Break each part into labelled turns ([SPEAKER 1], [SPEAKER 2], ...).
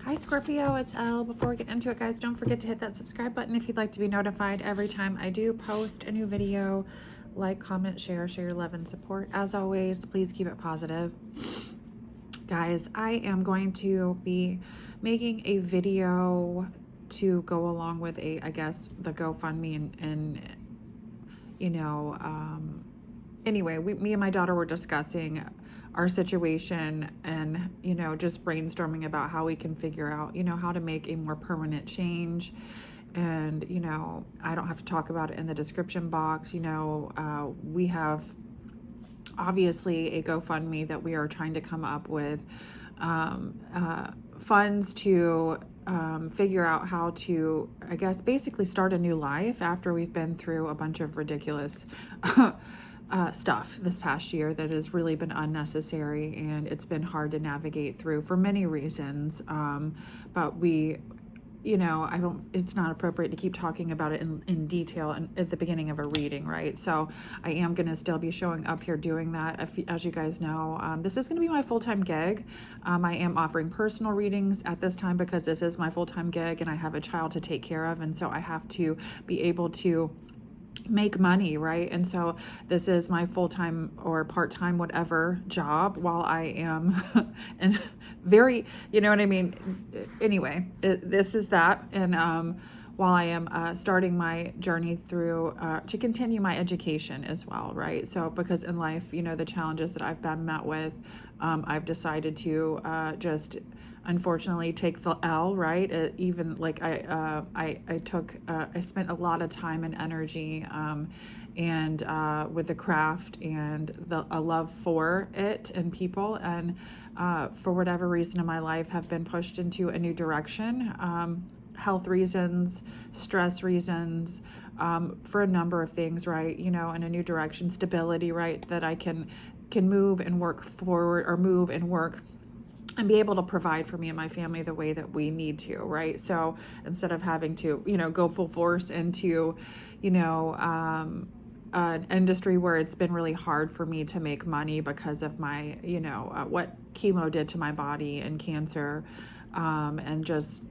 [SPEAKER 1] Hi Scorpio, it's Elle. Before we get into it, guys, don't forget to hit that subscribe button if you'd like to be notified every time I do post a new video. Like, comment, share your love and support. As always, please keep it positive. Guys, I am going to be making a video to go along with I guess, the GoFundMe and anyway, me and my daughter were discussing our situation and, just brainstorming about how we can figure out, how to make a more permanent change. And, I don't have to talk about it in the description box. We have obviously a GoFundMe that we are trying to come up with funds to figure out how to, I guess, basically start a new life after we've been through a bunch of ridiculous stuff this past year that has really been unnecessary, and it's been hard to navigate through for many reasons. But it's not appropriate to keep talking about it in detail at the beginning of a reading, right? So I am going to still be showing up here doing that. As you guys know, this is going to be my full-time gig. I am offering personal readings at this time because this is my full-time gig and I have a child to take care of. And so I have to be able to make money, right? And so this is my full-time or part-time whatever job while I am and very, you know what I mean? Anyway, this is that. And while I am starting my journey through to continue my education as well, right? So because in life, the challenges that I've been met with, I've decided to just unfortunately take the L, right? Even like I spent a lot of time and energy and with the craft and a love for it and people, and for whatever reason in my life have been pushed into a new direction, health reasons, stress reasons, for a number of things, right? In a new direction, stability, right? That I can move and work forward, or move and work and be able to provide for me and my family the way that we need to, right? So instead of having to, go full force into, an industry where it's been really hard for me to make money because of my, what chemo did to my body and cancer, and just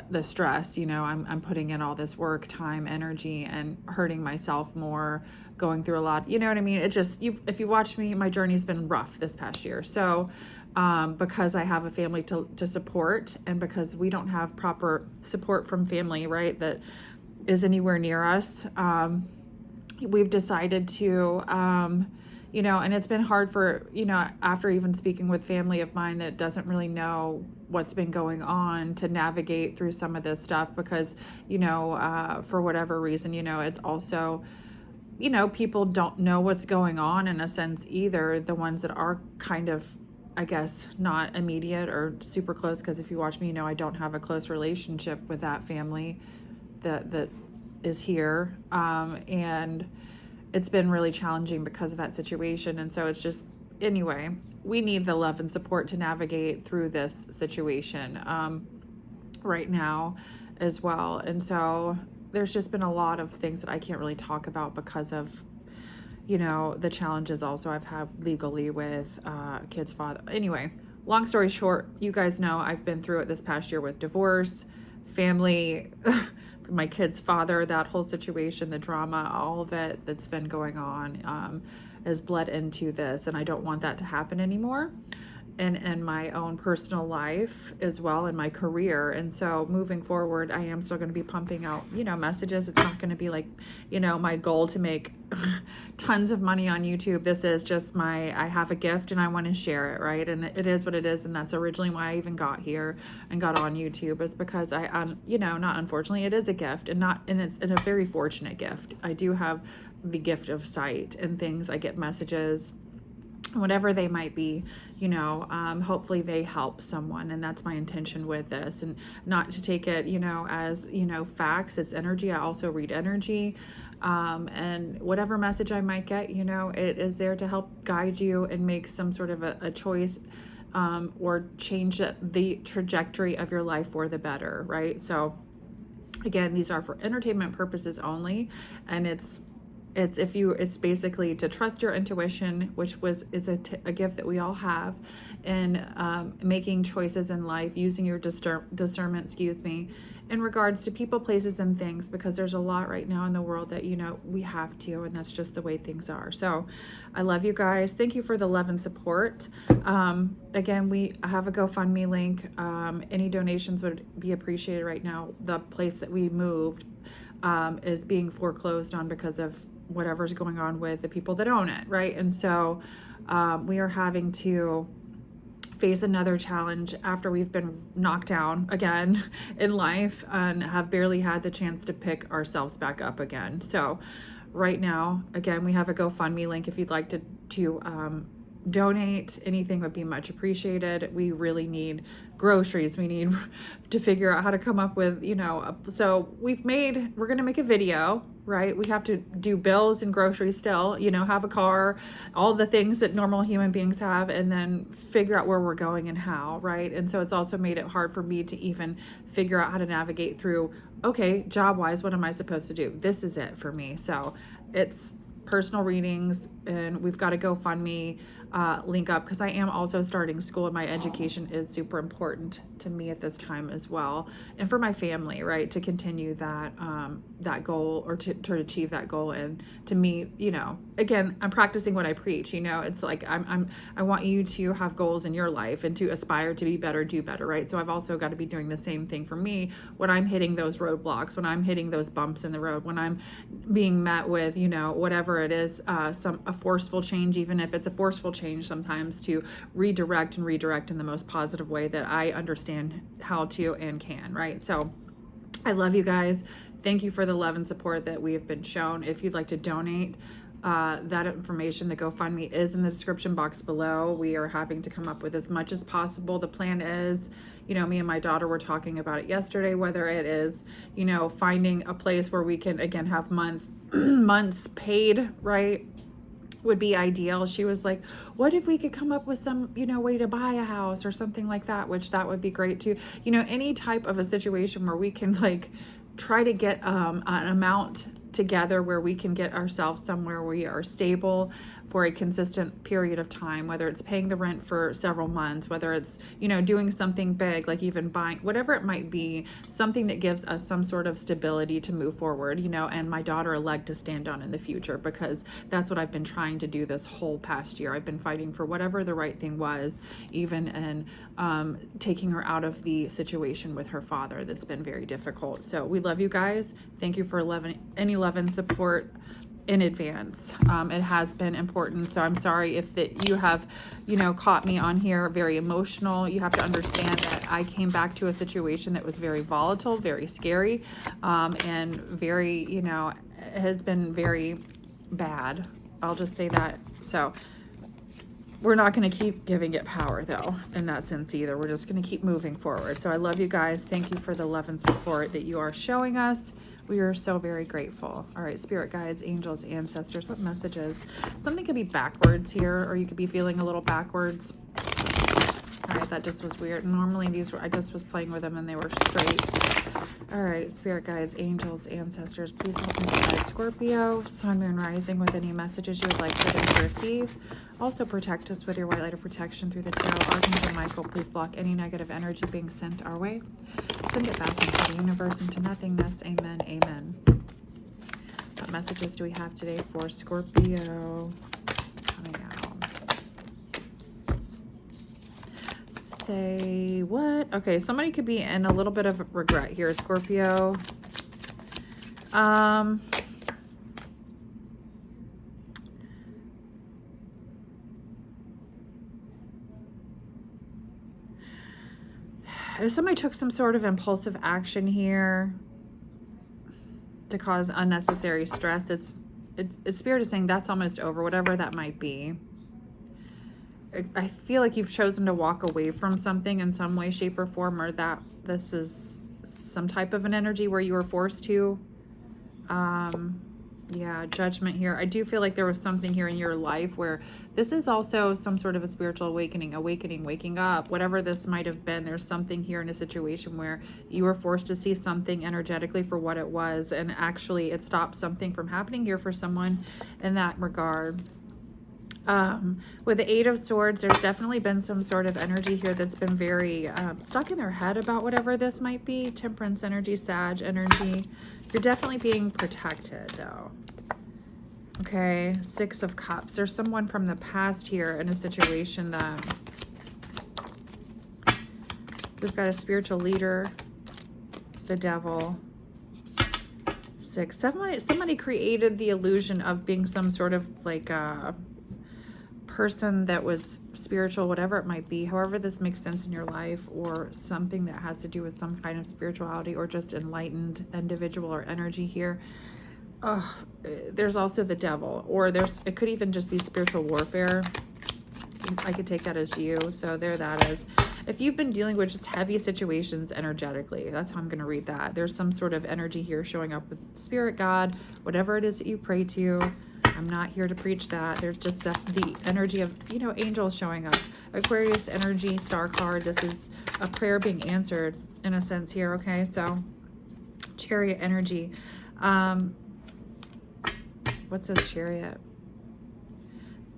[SPEAKER 1] the stress, I'm putting in all this work, time, energy, and hurting myself more, going through a lot, you know what I mean? It just, if you watch me, my journey's been rough this past year. So, because I have a family to support, and because we don't have proper support from family, right, that is anywhere near us, we've decided to, and it's been hard for, after even speaking with family of mine that doesn't really know what's been going on, to navigate through some of this stuff because, for whatever reason, it's also, people don't know what's going on in a sense either. The ones that are kind of, I guess, not immediate or super close, because if you watch me, I don't have a close relationship with that family that is here. And it's been really challenging because of that situation. And so it's just, anyway, we need the love and support to navigate through this situation right now as well. And so there's just been a lot of things that I can't really talk about because of, the challenges also I've had legally with kid's father. Anyway, long story short, you guys know I've been through it this past year with divorce, family, my kid's father, that whole situation, the drama, all of it that's been going on has bled into this, and I don't want that to happen anymore. And my own personal life as well, and my career. And so moving forward, I am still going to be pumping out, messages. It's not going to be like, my goal to make tons of money on YouTube. This is just I have a gift and I want to share it, right? And it is what it is. And that's originally why I even got here and got on YouTube, is because I, not unfortunately, it is a gift, and it's a very fortunate gift. I do have the gift of sight and things. I get messages, whatever they might be, hopefully they help someone. And that's my intention with this, and not to take it, as, facts. It's energy. I also read energy. And whatever message I might get, it is there to help guide you and make some sort of a choice, or change the trajectory of your life for the better, right? So again, these are for entertainment purposes only, and it's It's basically to trust your intuition, which is a gift that we all have, in making choices in life, using your discernment, excuse me, in regards to people, places, and things, because there's a lot right now in the world that, you know, we have to, and that's just the way things are. So I love you guys. Thank you for the love and support. Again, we have a GoFundMe link. Any donations would be appreciated right now. The place that we moved is being foreclosed on because of whatever's going on with the people that own it, right? And so we are having to face another challenge after we've been knocked down again in life and have barely had the chance to pick ourselves back up again. So right now, again, we have a GoFundMe link if you'd like to donate. Anything would be much appreciated. We really need groceries. We need to figure out how to come up with, you know, so we're going to make a video, right? We have to do bills and groceries still, you know, have a car, all the things that normal human beings have, and then figure out where we're going and how, right? And so it's also made it hard for me to even figure out how to navigate through, okay, job-wise, what am I supposed to do? This is it for me. So it's personal readings, and we've got a GoFundMe link up because I am also starting school, and my education is super important to me at this time as well, and for my family, right, to continue that that goal, or to achieve that goal, and to meet, you know, again, I'm practicing what I preach, you know. It's like I want you to have goals in your life and to aspire to be better, do better, right? So I've also got to be doing the same thing for me when I'm hitting those roadblocks, when I'm hitting those bumps in the road, when I'm being met with, you know, whatever it is, a forceful change, even if it's a forceful change sometimes, to redirect in the most positive way that I understand how to and can, right? So I love you guys. Thank you for the love and support that we have been shown. If you'd like to donate, that information, the GoFundMe, is in the description box below. We are having to come up with as much as possible. The plan is, you know, me and my daughter were talking about it yesterday, whether it is, you know, finding a place where we can, again, have months paid, right, would be ideal. She was like, what if we could come up with some, you know, way to buy a house or something like that, which that would be great too. You know, any type of a situation where we can like try to get an amount together where we can get ourselves somewhere where we are stable for a consistent period of time, whether it's paying the rent for several months, whether it's, you know, doing something big, like even buying, whatever it might be, something that gives us some sort of stability to move forward, you know, and my daughter a leg to stand on in the future, because that's what I've been trying to do this whole past year. I've been fighting for whatever the right thing was, even in taking her out of the situation with her father that's been very difficult. So we love you guys. Thank you for any love and support in advance. It has been important. So I'm sorry if that you have, you know, caught me on here very emotional. You have to understand that I came back to a situation that was very volatile, very scary, and very, you know, has been very bad. I'll just say that. So we're not going to keep giving it power, though, in that sense either. We're just going to keep moving forward. So I love you guys. Thank you for the love and support that you are showing us. We are so very grateful. All right, spirit guides, angels, ancestors, what messages? Something could be backwards here, or you could be feeling a little backwards. All right, that just was weird. Normally these were, I just was playing with them and they were straight. All right, spirit guides, angels, ancestors, please help me guide Scorpio, sun, moon, rising, with any messages you would like for them to receive. Also protect us with your white light of protection through the tarot. Archangel Michael, please block any negative energy being sent our way. Send it back into the universe, into nothingness. Amen, amen. What messages do we have today for Scorpio coming out? Say what? Okay, somebody could be in a little bit of regret here, Scorpio. If somebody took some sort of impulsive action here to cause unnecessary stress, it's Spirit is saying that's almost over, whatever that might be. I feel like you've chosen to walk away from something in some way, shape, or form, or that this is some type of an energy where you were forced to. Yeah, judgment here. I do feel like there was something here in your life where this is also some sort of a spiritual awakening, waking up, whatever this might have been. There's something here in a situation where you were forced to see something energetically for what it was, and actually it stopped something from happening here for someone in that regard. With the Eight of Swords, there's definitely been some sort of energy here that's been very stuck in their head about whatever this might be. Temperance energy, Sag energy. You're definitely being protected, though. Okay, Six of Cups. There's someone from the past here in a situation that we've got a spiritual leader, the Devil. Six. Somebody created the illusion of being some sort of like a person that was spiritual, whatever it might be, however this makes sense in your life, or something that has to do with some kind of spirituality or just enlightened individual or energy here. There's also the Devil, or it could even just be spiritual warfare. I could take that as you. So there that is. If you've been dealing with just heavy situations energetically, that's how I'm going to read that. There's some sort of energy here showing up with Spirit, God, whatever it is that you pray to. I'm not here to preach that. There's just the energy of, you know, angels showing up. Aquarius energy, star card. This is a prayer being answered in a sense here, okay? So, Chariot energy. What's this Chariot?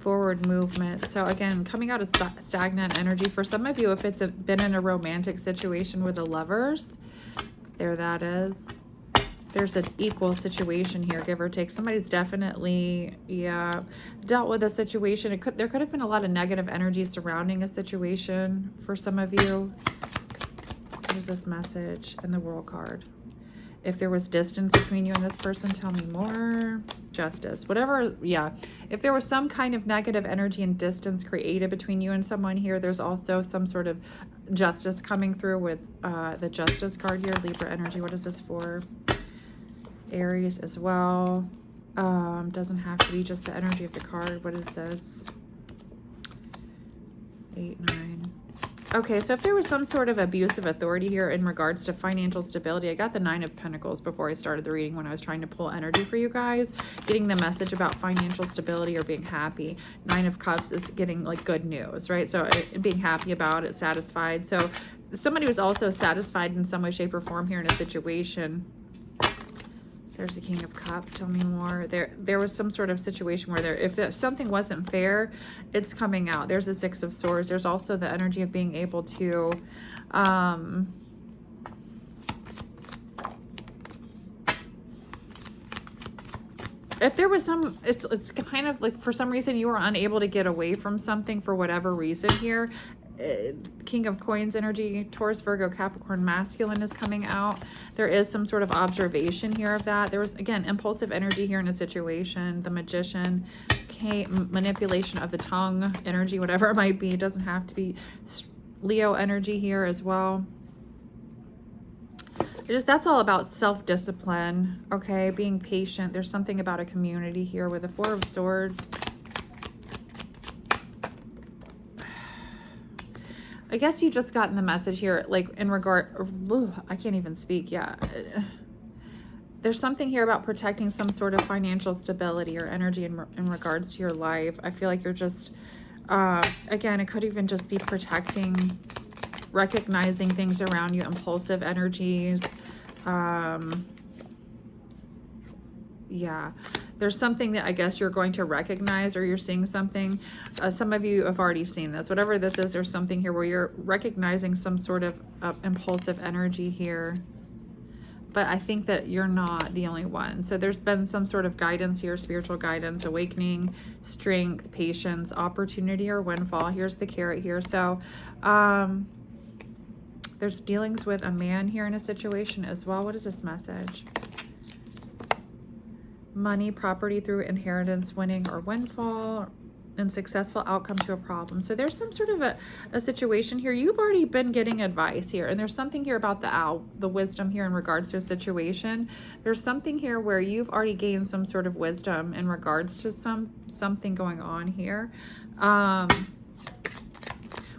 [SPEAKER 1] Forward movement. So again, coming out of stagnant energy for some of you, if it's been in a romantic situation with the Lovers, there that is. There's an equal situation here, give or take. Somebody's definitely, yeah, dealt with a situation. There could have been a lot of negative energy surrounding a situation for some of you. Here's this message and the World card. If there was distance between you and this person, tell me more. Justice. Whatever, yeah. If there was some kind of negative energy and distance created between you and someone here, there's also some sort of justice coming through with the Justice card here. Libra energy. What is this for? Aries as well. Doesn't have to be just the energy of the card. What is this? 8, 9. Okay, so if there was some sort of abuse of authority here in regards to financial stability, I got the 9 of Pentacles before I started the reading when I was trying to pull energy for you guys, getting the message about financial stability or being happy. 9 of Cups is getting like good news, right? So being happy about it, satisfied. So somebody was also satisfied in some way, shape, or form here in a situation. There's the King of Cups. Tell me more. There was some sort of situation where if something wasn't fair, it's coming out. There's the Six of Swords. There's also the energy of being able to, if there was some, it's kind of like for some reason you were unable to get away from something for whatever reason here. King of Coins energy, Taurus, Virgo, Capricorn, masculine is coming out. There is some sort of observation here of that. There was, again, impulsive energy here in a situation. The Magician, manipulation of the tongue energy, whatever it might be. It doesn't have to be. Leo energy here as well. That's all about self-discipline, okay? Being patient. There's something about a community here with the Four of Swords. I guess you just gotten the message here, like in regard, I can't even speak. Yeah. There's something here about protecting some sort of financial stability or energy in regards to your life. I feel like you're just, again, it could even just be protecting, recognizing things around you, impulsive energies. Yeah. There's something that I guess you're going to recognize, or you're seeing something. Some of you have already seen this. Whatever this is, there's something here where you're recognizing some sort of impulsive energy here. But I think that you're not the only one. So there's been some sort of guidance here, spiritual guidance, awakening, strength, patience, opportunity, or windfall. Here's the carrot here. So there's dealings with a man here in a situation as well. What is this message? Money, property through inheritance, winning or windfall, and successful outcome to a problem. So there's some sort of a situation here. You've already been getting advice here, and there's something here about the owl, the wisdom here in regards to a situation. There's something here where you've already gained some sort of wisdom in regards to something going on here.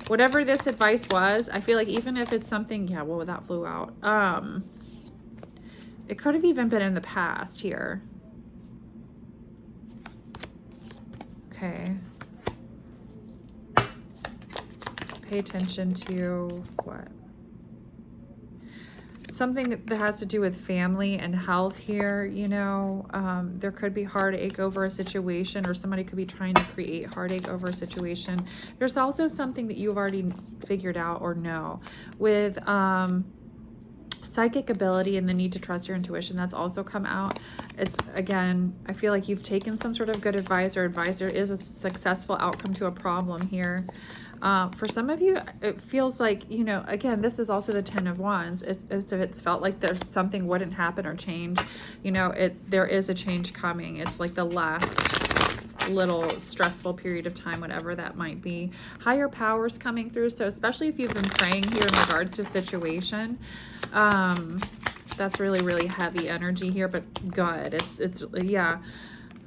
[SPEAKER 1] Whatever this advice was, I feel like even if it's something, yeah, well, that flew out. It could have even been in the past here. Okay. Pay attention to what? Something that has to do with family and health here, you know. There could be heartache over a situation, or somebody could be trying to create heartache over a situation. There's also something that you've already figured out or know with psychic ability and the need to trust your intuition. That's also come out. It's, again, I feel like you've taken some sort of good advice or advice. There is a successful outcome to a problem here. For some of you, it feels like, you know, again, this is also the 10 of Wands. It's as if it's felt like there's something wouldn't happen or change. You know, there is a change coming. It's like the last little stressful period of time, whatever that might be. Higher powers coming through. So especially if you've been praying here in regards to a situation, that's really, really heavy energy here, but good. It's yeah.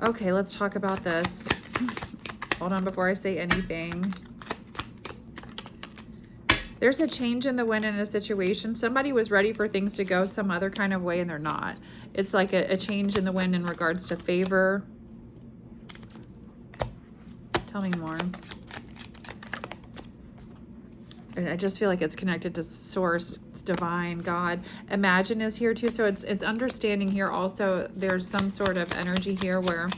[SPEAKER 1] Okay, let's talk about this. Hold on before I say anything. There's a change in the wind in a situation. Somebody was ready for things to go some other kind of way and they're not. It's like a change in the wind in regards to favor. Tell me more. I just feel like it's connected to source, divine, God. Imagine is here too. So it's understanding here also. There's some sort of energy here where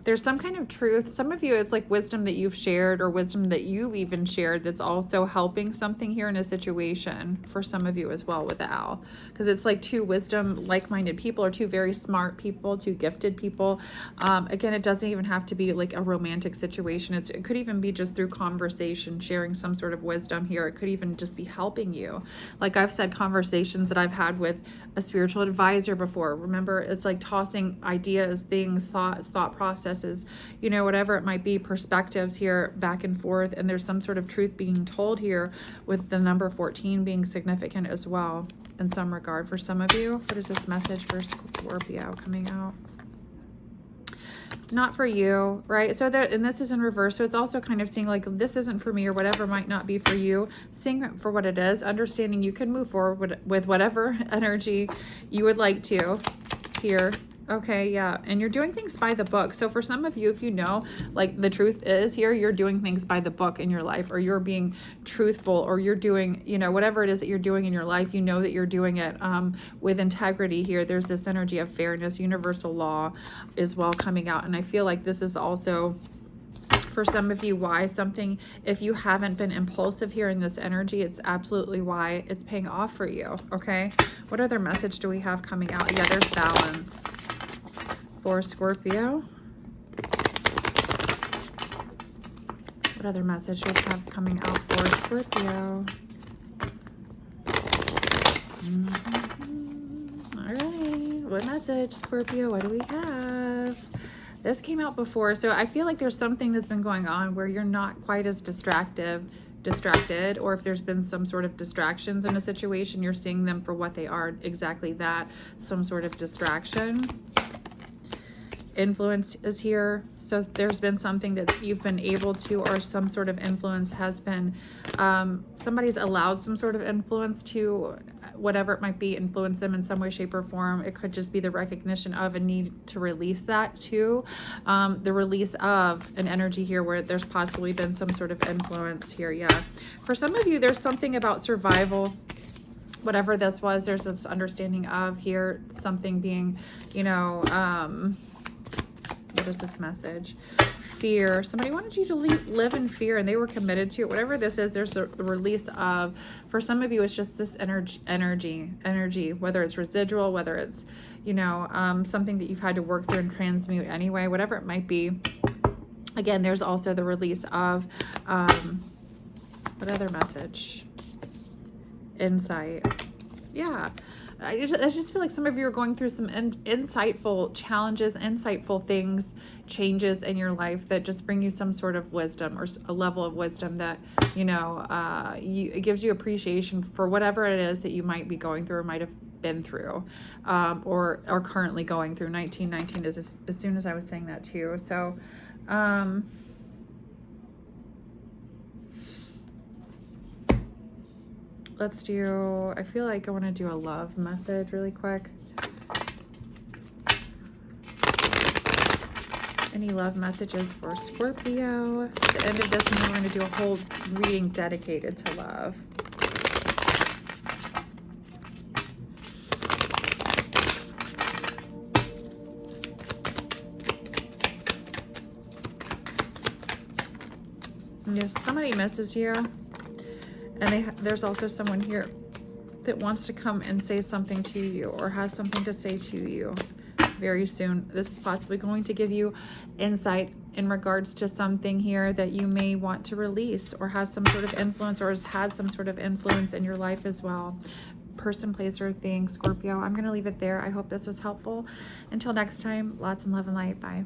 [SPEAKER 1] there's some kind of truth. Some of you, it's like wisdom that you've shared or wisdom that you've even shared that's also helping something here in a situation for some of you as well with the owl. Because it's like two wisdom, like-minded people, or two very smart people, two gifted people. Again, it doesn't even have to be like a romantic situation. It could even be just through conversation, sharing some sort of wisdom here. It could even just be helping you. Like I've said, conversations that I've had with a spiritual advisor before. Remember, it's like tossing ideas, things, thought processes, you know, whatever it might be, perspectives here back and forth. And there's some sort of truth being told here with the number 14 being significant as well in some regard for some of you. What is this message for Scorpio coming out? Not for you, right? So there, and this is in reverse. So it's also kind of seeing like this isn't for me or whatever might not be for you. Seeing it for what it is, understanding you can move forward with whatever energy you would like to here. Okay, yeah. And you're doing things by the book. So for some of you, if you know, like the truth is here, you're doing things by the book in your life, or you're being truthful, or you're doing, you know, whatever it is that you're doing in your life, you know that you're doing it with integrity here. There's this energy of fairness, universal law is well coming out. And I feel like this is also for some of you why something, if you haven't been impulsive here in this energy, it's absolutely why it's paying off for you. Okay, what other message do we have coming out? Yeah, there's balance for Scorpio. What other message do we have coming out for Scorpio? All right, what message, Scorpio? What do we have? This came out before, so I feel like there's something that's been going on where you're not quite as distracted, or if there's been some sort of distractions in a situation, you're seeing them for what they are, exactly that, some sort of distraction. Influence is here, so there's been something that you've been able to, or some sort of influence has been, somebody's allowed some sort of influence to, whatever it might be, influence them in some way, shape, or form. It could just be the recognition of a need to release that too. The release of an energy here where there's possibly been some sort of influence here. Yeah, for some of you, there's something about survival. Whatever this was, there's this understanding of here, something being, you know, what is this message? Fear. Somebody wanted you to live in fear and they were committed to it. Whatever this is, there's a release of, for some of you, it's just this energy, whether it's residual, whether it's, you know, something that you've had to work through and transmute anyway, whatever it might be. Again, there's also the release of, what other message? Insight. Yeah. I just feel like some of you are going through some insightful challenges, insightful things, changes in your life that just bring you some sort of wisdom, or a level of wisdom that, you know, it gives you appreciation for whatever it is that you might be going through or might have been through, or are currently going through. 1919 is as soon as I was saying that too. So, let's do, I feel like I want to do a love message really quick. Any love messages for Scorpio? At the end of this one, we're going to do a whole reading dedicated to love. And if somebody misses you, and there's also someone here that wants to come and say something to you or has something to say to you very soon. This is possibly going to give you insight in regards to something here that you may want to release or has some sort of influence or has had some sort of influence in your life as well. Person, place, or thing, Scorpio. I'm going to leave it there. I hope this was helpful. Until next time, lots of love and light. Bye.